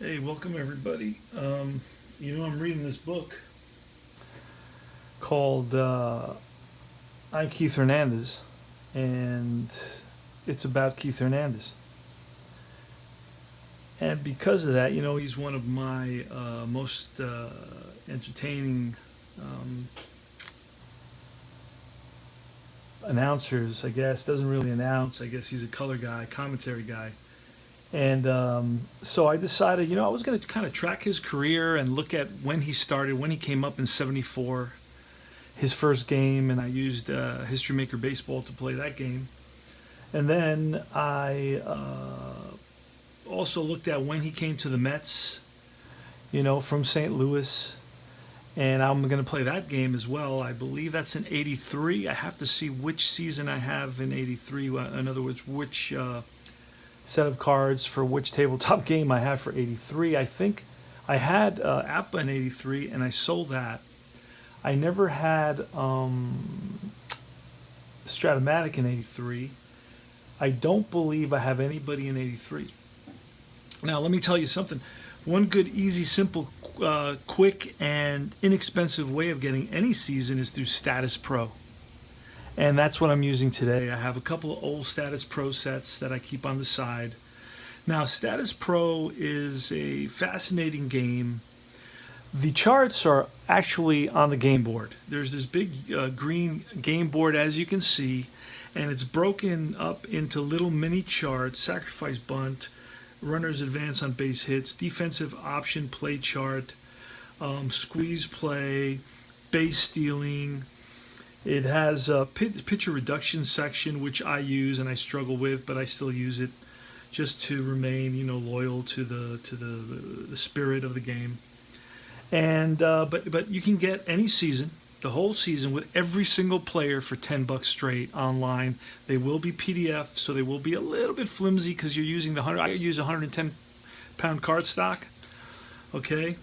Hey, welcome everybody. I'm reading this book called I'm Keith Hernandez, and it's about Keith Hernandez. And because of that, he's one of my most entertaining um, announcers, I guess. Doesn't really announce, I guess he's a color guy, commentary guy. And so I decided, I was going to kind of track his career and look at when he started, when he came up in '74, his first game, and I used History Maker Baseball to play that game. And then I also looked at when he came to the Mets, from St. Louis. And I'm going to play that game as well. I believe that's in '83. I have to see which season I have in '83. In other words, which set of cards for which tabletop game I have for '83. I think I had Appa in '83, and I sold that. I never had Stratomatic in '83. I don't believe I have anybody in '83. Now, let me tell you something. One good, easy, simple, quick, and inexpensive way of getting any season is through Statis Pro. And that's what I'm using today. I have a couple of old Statis Pro sets that I keep on the side. Now, Statis Pro is a fascinating game. The charts are actually on the game board. There's this big green game board, as you can see, and it's broken up into little mini charts: sacrifice bunt, runners advance on base hits, defensive option play chart, squeeze play, base stealing. It has a pitcher reduction section, which I use and I struggle with, but I still use it just to remain, loyal to the spirit of the game. And but you can get any season, the whole season, with every single player for $10 straight online. They will be PDF, so they will be a little bit flimsy because you're using I use 110-pound card stock. Okay,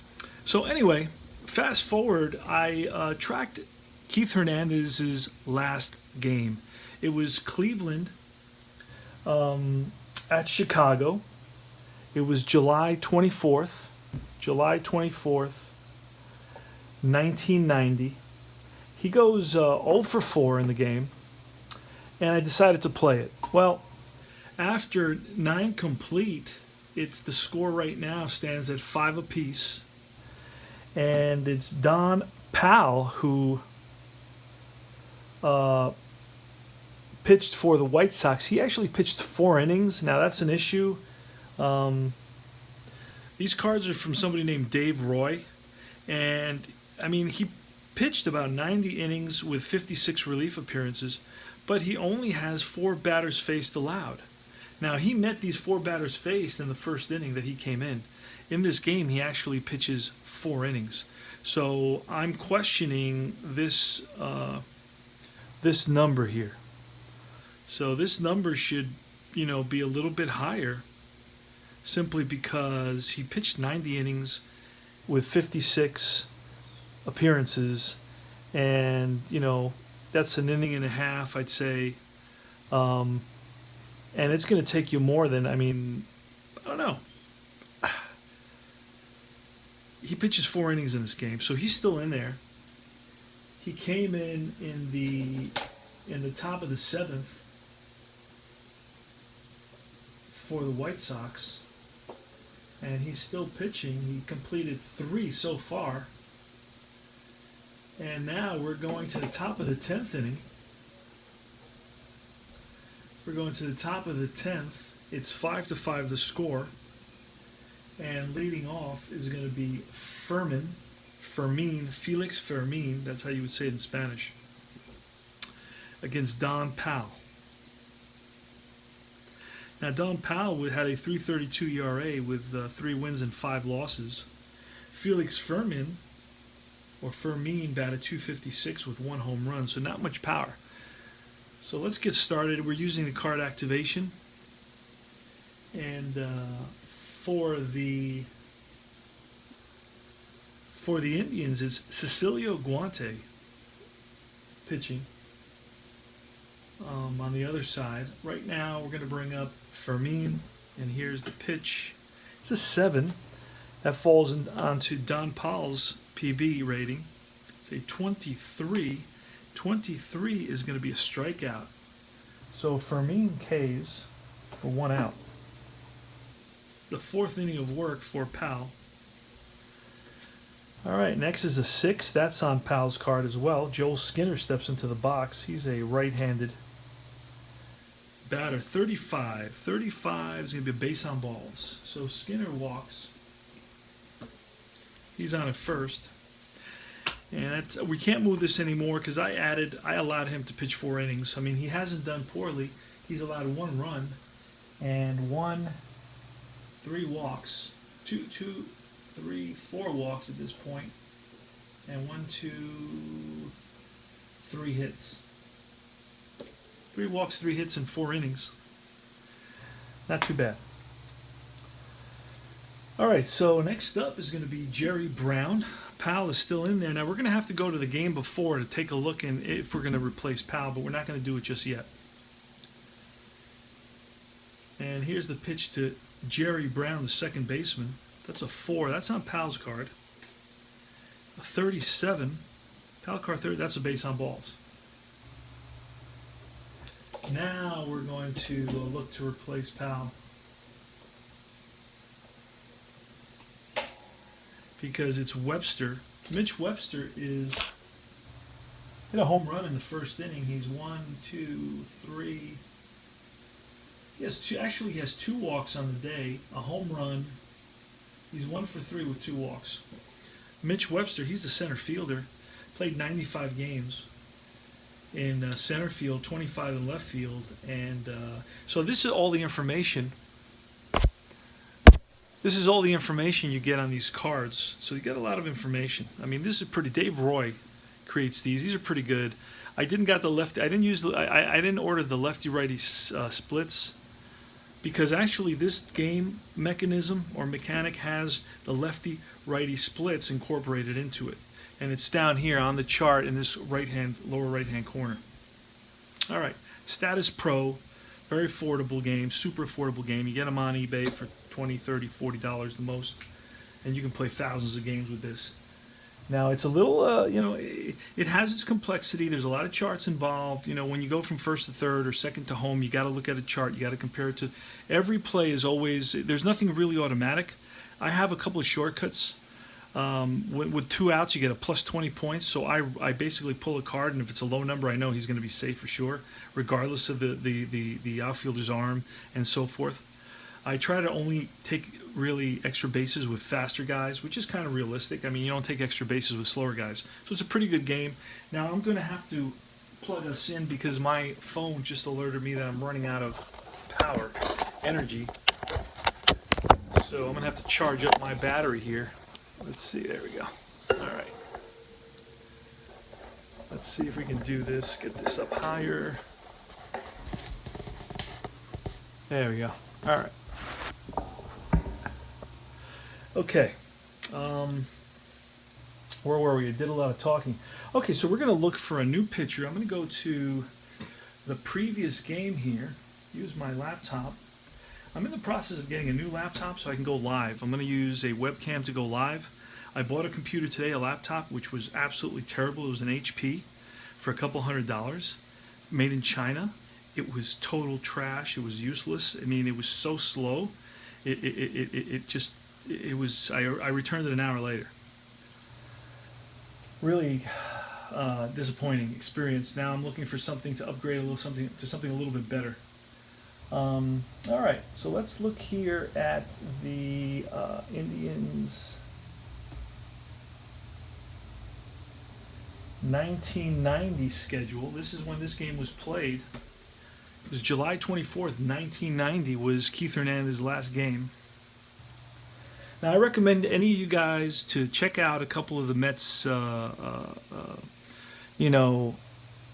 so anyway, fast forward. I tracked Keith Hernandez's last game. It was Cleveland at Chicago. It was July 24th. July 24th, 1990. He goes 0 for 4 in the game, and I decided to play it. Well, after 9 complete, the score right now stands at 5 apiece, and it's Don Powell who pitched for the White Sox. He actually pitched 4 innings. Now that's an issue. These cards are from somebody named Dave Roy, and I mean, he pitched about 90 innings with 56 relief appearances, but he only has 4 batters faced allowed. Now, he met these 4 batters faced in the first inning that he came in. In this game, he actually pitches 4 innings. So I'm questioning this this number here. So this number should, be a little bit higher, simply because he pitched 90 innings with 56 appearances, and that's an inning and a half, I'd say. And it's going to take you more than, I don't know. He pitches 4 innings in this game, so he's still in there. He came in the top of the 7th for the White Sox, and he's still pitching. He completed 3 so far. And now we're going to the top of the 10th inning. We're going to the top of the 10th. It's 5-5 the score. And leading off is going to be Felix Fermin, that's how you would say it in Spanish, against Don Powell. Now, Don Powell had a 3.32 ERA with 3 wins and 5 losses. Felix Fermin batted .256 with 1 home run, so not much power. So let's get started. We're using the card activation, and for the Indians, it's Cecilio Guante pitching. On the other side, right now we're going to bring up Fermin, and here's the pitch. It's a 7. That falls onto Don Paul's PB rating. It's a 23. 23 is going to be a strikeout. So Fermin K's for 1 out. The 4th inning of work for Pal. All right, next is a 6. That's on Pal's card as well. Joel Skinner steps into the box. He's a right-handed batter. 35. 35 is going to be a base on balls. So Skinner walks. He's on at first. And we can't move this anymore because I allowed him to pitch 4 innings. I mean, he hasn't done poorly. He's allowed 1 run and 3 walks. 4 walks at this point. And 3 hits. 3 walks, 3 hits in 4 innings. Not too bad. All right, so next up is going to be Jerry Brown. Pal is still in there. Now, we're going to have to go to the game before to take a look and if we're going to replace Pal, but we're not going to do it just yet. And here's the pitch to Jerry Brown, the second baseman. That's a 4. That's on Pal's card. A 37. Pal card 30. That's a base on balls. Now we're going to look to replace Pal. Because it's Webster. Mitch Webster hit a home run in the first inning. He's 1, 2, 3. He has 2. Actually, he has 2 walks on the day. A home run. He's 1 for 3 with 2 walks. Mitch Webster, he's the center fielder. Played 95 games in center field, 25 in left field, and so this is all the information. This is all the information you get on these cards. So you get a lot of information. I mean, this is pretty. Dave Roy creates these. These are pretty good. I didn't got the lefty. I didn't order the lefty-righty splits because actually this game mechanism or mechanic has the lefty-righty splits incorporated into it, and it's down here on the chart in this lower right-hand corner. All right, Statis Pro, very affordable game, super affordable game. You get them on eBay for $20, $30, $40 the most, and you can play thousands of games with this. Now it's a little, it has its complexity. There's a lot of charts involved. You know, when you go from first to third or second to home, you got to look at a chart. You got to compare it to. Every play is always. There's nothing really automatic. I have a couple of shortcuts. With 2 outs, you get a plus 20 points. So I basically pull a card, and if it's a low number, I know he's going to be safe for sure, regardless of the outfielder's arm and so forth. I try to only take really extra bases with faster guys, which is kind of realistic. I mean, you don't take extra bases with slower guys. So it's a pretty good game. Now I'm going to have to plug us in because my phone just alerted me that I'm running out of power, energy. So I'm going to have to charge up my battery here. Let's see, there we go. All right. Let's see if we can do this. Get this up higher. There we go. All right. Okay, where were we? I did a lot of talking. Okay, so we're going to look for a new pitcher. I'm going to go to the previous game here, use my laptop. I'm in the process of getting a new laptop so I can go live. I'm going to use a webcam to go live. I bought a computer today, a laptop, which was absolutely terrible. It was an HP for a couple $100, made in China. It was total trash. It was useless. I mean, it was so slow. It was. I returned it an hour later. Really disappointing experience. Now I'm looking for something to upgrade something a little bit better. All right, so let's look here at the Indians 1990 schedule. This is when this game was played. It was July 24th, 1990 was Keith Hernandez's last game. Now, I recommend any of you guys to check out a couple of the Mets,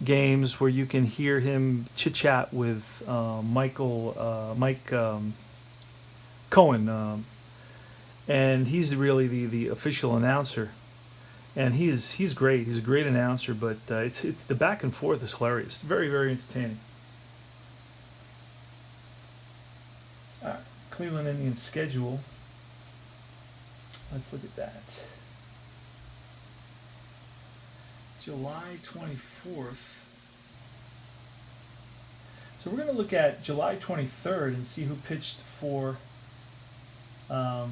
games where you can hear him chit-chat with Mike Cohen, and he's really the official announcer, and he's great. He's a great announcer, but it's the back and forth is hilarious. Very, very entertaining. All right, Cleveland Indians schedule. Let's look at that. July 24th. So we're going to look at July 23rd and see who pitched for wow,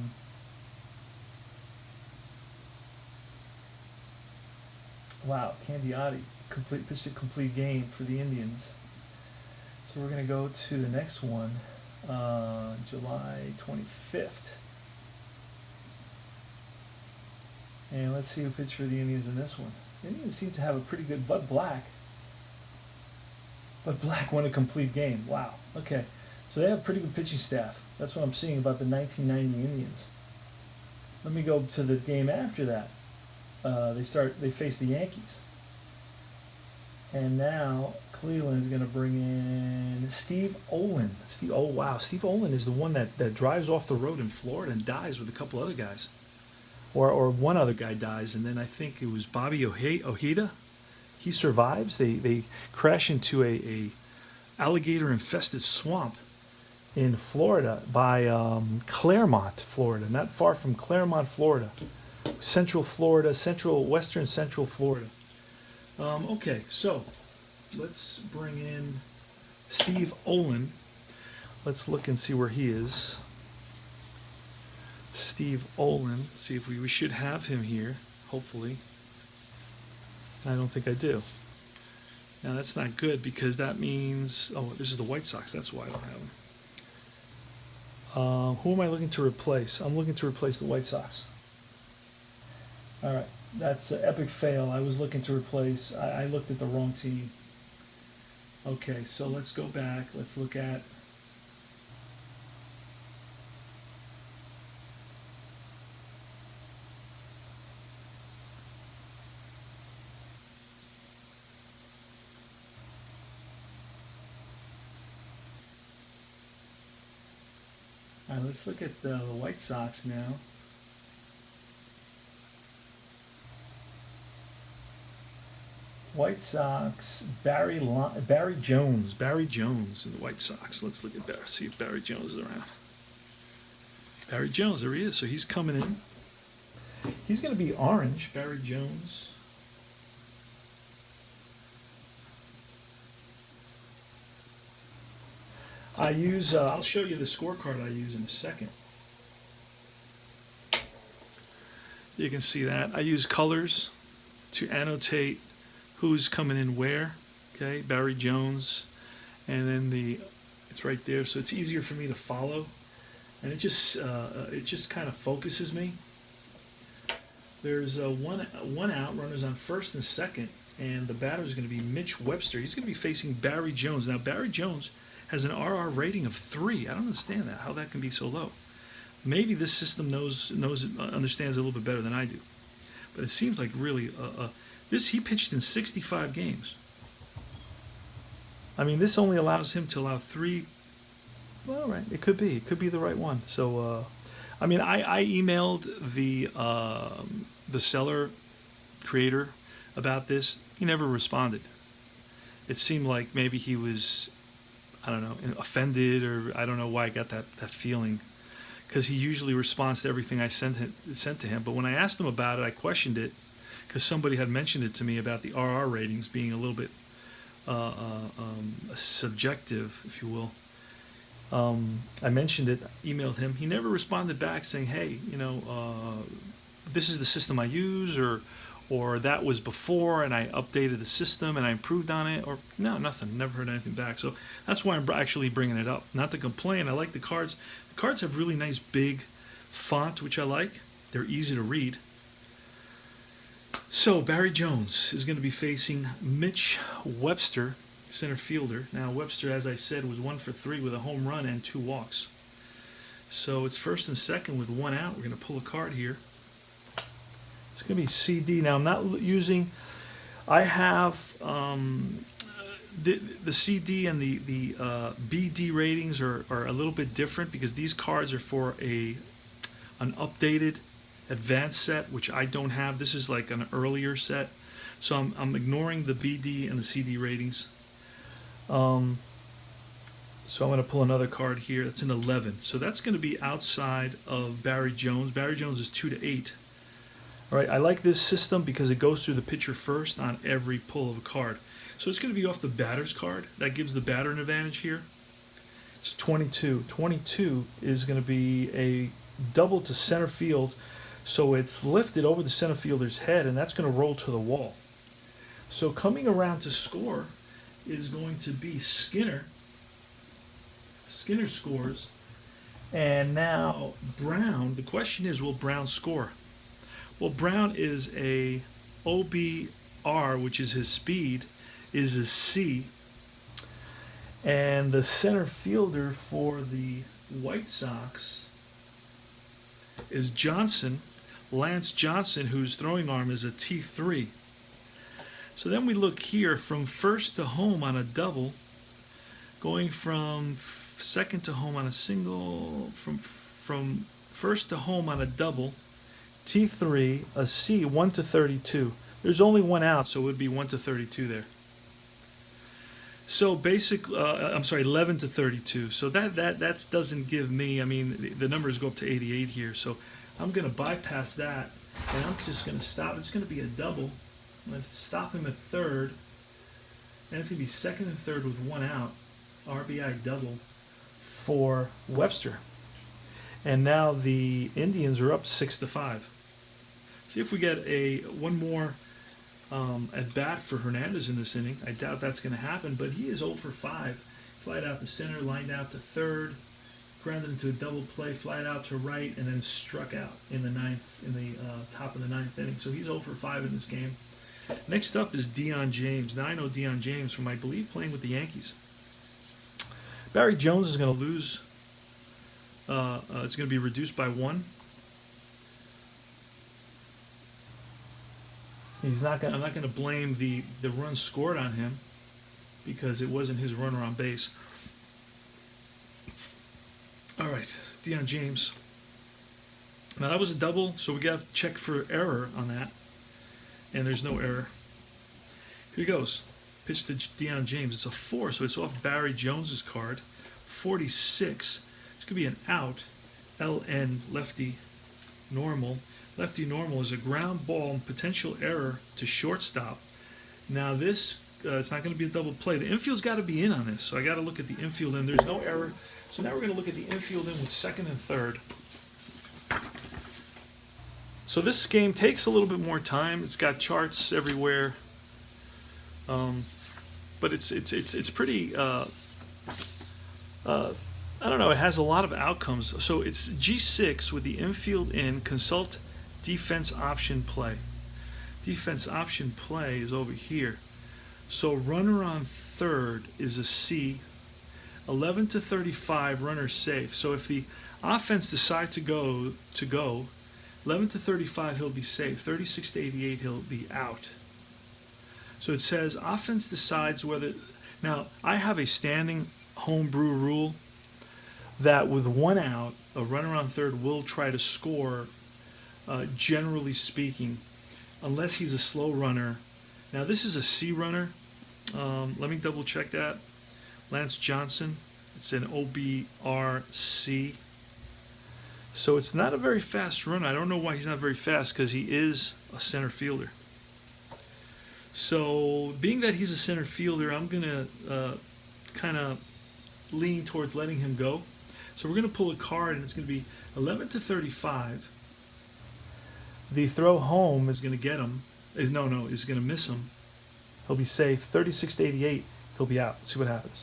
Candiotti pitched a complete game for the Indians. So we're going to go to the next one, July 25th. And let's see who pitched for the Indians in this one. The Indians seem to have a pretty good Bud Black. Bud Black won a complete game. Wow. Okay. So they have a pretty good pitching staff. That's what I'm seeing about the 1990 Indians. Let me go to the game after that. They face the Yankees. And now Cleveland is going to bring in Steve Olin. Wow. Steve Olin is the one that drives off the road in Florida and dies with a couple other guys. Or one other guy dies, and then I think it was Bobby Ojeda. He survives. They crash into a alligator infested swamp in Florida by Claremont, Florida, not far from Claremont, Florida, western central Florida. Okay, so let's bring in Steve Olin. Let's look and see where he is. Steve Olin. See if we should have him here, hopefully. I don't think I do. Now that's not good because that means, oh, this is the White Sox. That's why I don't have him. Who am I looking to replace? I'm looking to replace the White Sox. All right, that's an epic fail. I was looking to replace. I looked at the wrong team. Okay, so let's go back. Let's look at. All right, let's look at the White Sox now. White Sox, Barry Jones in the White Sox. Let's look at see if Barry Jones is around. Barry Jones, there he is. So he's coming in. He's going to be orange, Barry Jones. I'll show you the scorecard I use in a second. You can see that. I use colors to annotate who's coming in where. Okay, Barry Jones. And then it's right there, so it's easier for me to follow. And it just kind of focuses me. There's one out, runners on first and second, and the batter is going to be Mitch Webster. He's going to be facing Barry Jones. Now, Barry Jones has an RR rating of 3. I don't understand that, how that can be so low. Maybe this system understands a little bit better than I do. But it seems like really, he pitched in 65 games. I mean, this only allows him to allow 3. Well, right, it could be the right one. So, I mean, I emailed the seller creator about this. He never responded. It seemed like maybe he was, I don't know, offended, or I don't know why I got that feeling, because he usually responds to everything I sent to him. But when I asked him about it, I questioned it because somebody had mentioned it to me about the RR ratings being a little bit subjective, if you will. I mentioned it, emailed him. He never responded back saying, hey, this is the system I use, or that was before and I updated the system and I improved on it, or no, nothing. Never heard anything back. So that's why I'm actually bringing it up. Not to complain. I like the cards. The cards have really nice big font, which I like. They're easy to read. So Barry Jones is going to be facing Mitch Webster, center fielder. Now Webster, as I said, was 1 for 3 with a home run and 2 walks. So it's first and second with 1 out. We're going to pull a card here. It's going to be CD. Now I'm not using. I have the CD and the BD ratings are a little bit different because these cards are for an updated advanced set, which I don't have. This is like an earlier set, so I'm ignoring the BD and the CD ratings. So I'm going to pull another card here. That's an 11. So that's going to be outside of Barry Jones. Barry Jones is 2 to 8. All right, I like this system because it goes through the pitcher first on every pull of a card. So it's going to be off the batter's card. That gives the batter an advantage here. It's 22. 22 is going to be a double to center field. So it's lifted over the center fielder's head, and that's going to roll to the wall. So coming around to score is going to be Skinner. Skinner scores. And now Brown, the question is, will Brown score? Well, Brown is a OBR, which is his speed, is a C. And the center fielder for the White Sox is Johnson, Lance Johnson, whose throwing arm is a T3. So then we look here from first to home on a double, going from second to home on a single, from first to home on a double, T3, a C, 1 to 32. There's only one out, so it would be 1 to 32 there. So basically, 11 to 32. So that doesn't give me, I mean, the numbers go up to 88 here. So I'm going to bypass that, and I'm just going to stop. It's going to be a double. I'm going to stop him at third, and it's going to be second and third with one out. RBI double for Webster. And now the Indians are up 6 to 5. See if we get one more at bat for Hernandez in this inning. I doubt that's going to happen, but he is 0 for 5. Flied out to center, lined out to third, grounded into a double play, flied out to right, and then struck out in the top of the ninth inning. So he's 0 for 5 in this game. Next up is Deion James. Now I know Deion James from, I believe, playing with the Yankees. Barry Jones is going to lose. It's going to be reduced by 1. I'm not going to blame the run scored on him because it wasn't his runner on base. All right, Deion James. Now that was a double, so we got to check for error on that, and there's no error. Here he goes. Pitch to Deion James. It's a 4, so it's off Barry Jones's card. 46. It's going to be an out. LN, lefty, normal. Lefty normal is a ground ball and potential error to shortstop. Now this, it's not going to be a double play. The infield's got to be in on this, so I got to look at the infield in. There's no error. So now we're going to look at the infield in with second and third. So this game takes a little bit more time. It's got charts everywhere, but it's pretty. I don't know. It has a lot of outcomes. So it's G6 with the infield in. Consult defense option play. Defense option play is over here. So runner on third is a C. 11 to 35, runner safe. So if the offense decide to go 11 to 35, he'll be safe. 36 to 88, he'll be out. So it says offense decides whether. Now I have a standing homebrew rule that with one out, a runner on third will try to score, generally speaking, unless he's a slow runner. Now this is a C runner. Let me double check that. Lance Johnson. It's an OBRC. So it's not a very fast runner. I don't know why he's not very fast, because he is a center fielder. So being that he's a center fielder, I'm going to kind of lean towards letting him go. So we're going to pull a card, and it's going to be 11 to 35. The throw home is going to get him. Is going to miss him. He'll be safe. 36 to 88, he'll be out. Let's see what happens.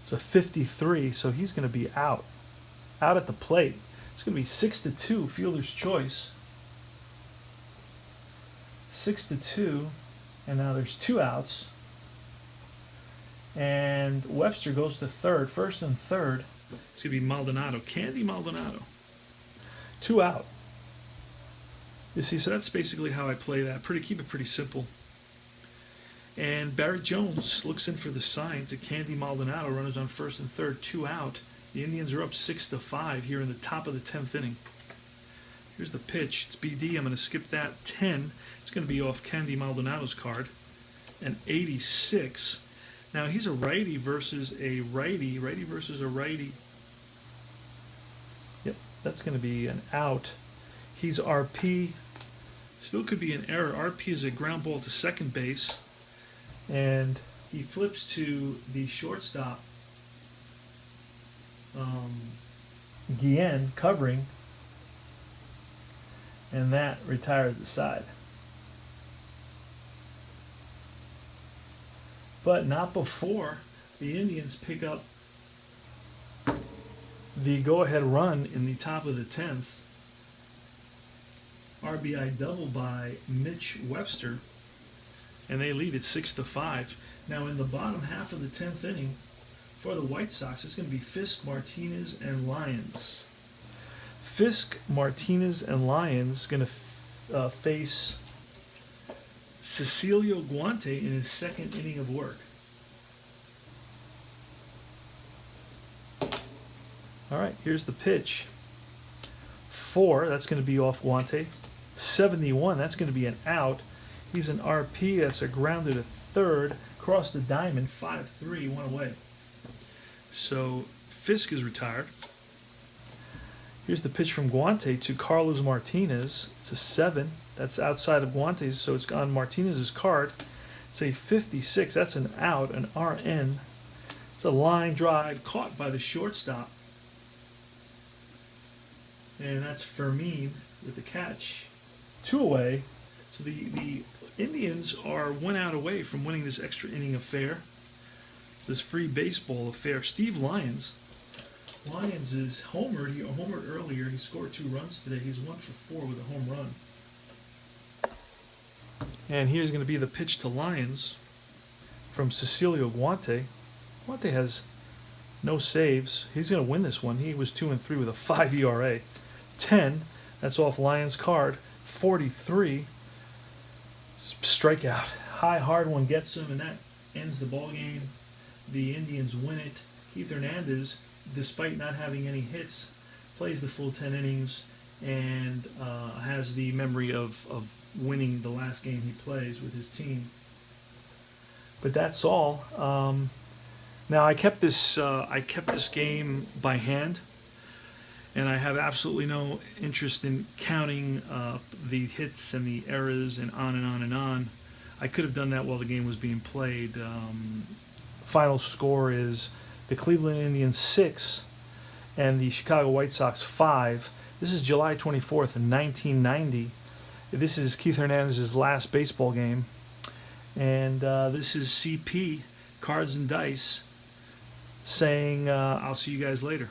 It's a 53, so he's going to be out. Out at the plate. It's going to be 6 to 2, fielder's choice. 6 to 2, and now there's 2 outs. And Webster goes to third, first and third. It's going to be Maldonado, Candy Maldonado. 2 out. You see, so that's basically how I play that. Keep it pretty simple. And Barry Jones looks in for the sign to Candy Maldonado. Runners on first and third, 2 out. The Indians are up 6 to 5 here in the top of the 10th inning. Here's the pitch. It's BD. I'm going to skip that. 10. It's going to be off Candy Maldonado's card. And 86. Now he's a righty versus a righty. Righty versus a righty. Yep, that's going to be an out. He's RP. Still could be an error. RP is a ground ball to second base. And he flips to the shortstop. Guillen covering. And that retires the side. But not before the Indians pick up the go-ahead run in the top of the 10th. RBI double by Mitch Webster, and they lead it 6-5. Now in the bottom half of the 10th inning for the White Sox, it's going to be Fisk, Martinez, and Lyons. Fisk, Martinez, and Lyons going to face Cecilio Guante in his second inning of work. All right, here's the pitch. 4, that's going to be off Guante. 71, that's going to be an out. He's an RP, that's a grounder to third. Cross the diamond, 5-3, one away. So Fisk is retired. Here's the pitch from Guante to Carlos Martinez. It's a 7. That's outside of Guante's, so it's on Martinez's card. It's a 56. That's an out, an RN. It's a line drive caught by the shortstop. And that's Fermin with the catch. 2 away. So the Indians are 1 out away from winning this extra inning affair. This free baseball affair. Steve Lyons. Lyons is homered. He homered earlier. He scored 2 runs today. He's 1 for 4 with a home run. And here's going to be the pitch to Lyons from Cecilio Guante. Guante has no saves. He's going to win this one. He was 2-3 with a 5 ERA. 10, that's off Lyons' card. 43, strikeout. High, hard one gets him, and that ends the ball game. The Indians win it. Keith Hernandez, despite not having any hits, plays the full 10 innings and has the memory of winning the last game he plays with his team. But that's all. Now I kept this game by hand, and I have absolutely no interest in counting the hits and the errors and on and on and on. I could have done that while the game was being played. Final score is the Cleveland Indians 6 and the Chicago White Sox 5. This is July 24th in 1990. This is Keith Hernandez's last baseball game. And this is CP, Cards and Dice, saying, I'll see you guys later.